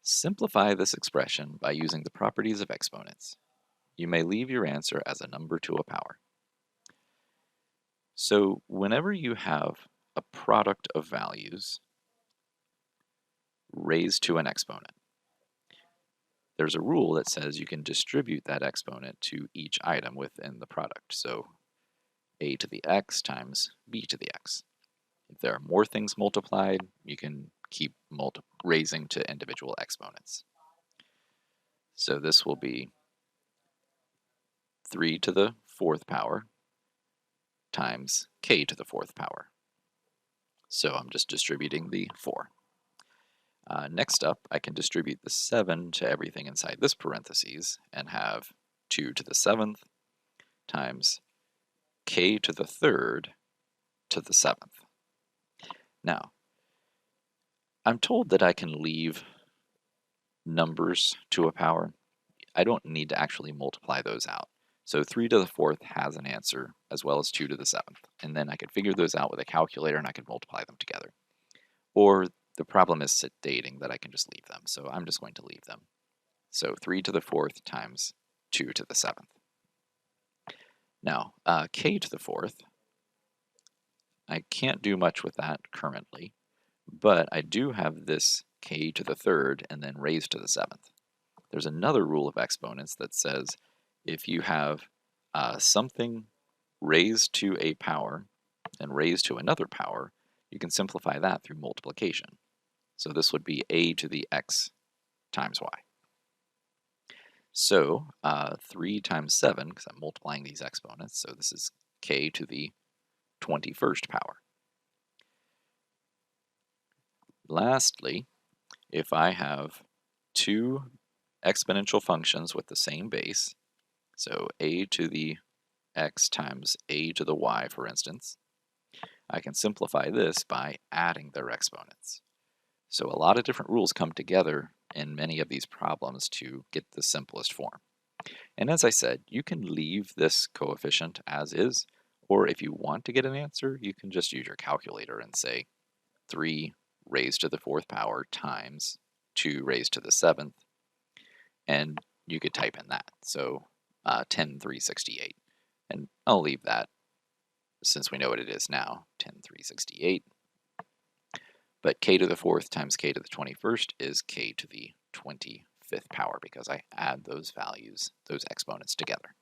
Simplify this expression by using the properties of exponents. You may leave your answer as a number to a power. So whenever you have a product of values raised to an exponent, there's a rule that says you can distribute that exponent to each item within the product. So a to the x times b to the x. If there are more things multiplied, you can keep raising to individual exponents. So this will be 3 to the fourth power times k to the fourth power. So I'm just distributing the 4. Next up, I can distribute the 7 to everything inside this parentheses and have 2 to the 7th times k to the third to the 7th. Now, I'm told that I can leave numbers to a power. I don't need to actually multiply those out. So 3 to the 4th has an answer, as well as 2 to the 7th. And then I could figure those out with a calculator and I could multiply them together. Or the problem is stating that I can just leave them, so I'm just going to leave them. So 3 to the 4th times 2 to the 7th. Now, k to the 4th, I can't do much with that currently, but I do have this k to the 3rd and then raised to the 7th. There's another rule of exponents that says if you have something raised to a power and raised to another power, you can simplify that through multiplication. So this would be a to the x times y. So 3 times 7, because I'm multiplying these exponents, so this is k to the 21st power. Lastly, if I have two exponential functions with the same base, so a to the x times a to the y, for instance, I can simplify this by adding their exponents. So a lot of different rules come together in many of these problems to get the simplest form. And as I said, you can leave this coefficient as is, or if you want to get an answer, you can just use your calculator and say 3 raised to the 4th power times 2 raised to the 7th, and you could type in that. So 10,368. And I'll leave that since we know what it is now, 10,368. But k to the 4th times k to the 21st is k to the 25th power because I add those values, those exponents together.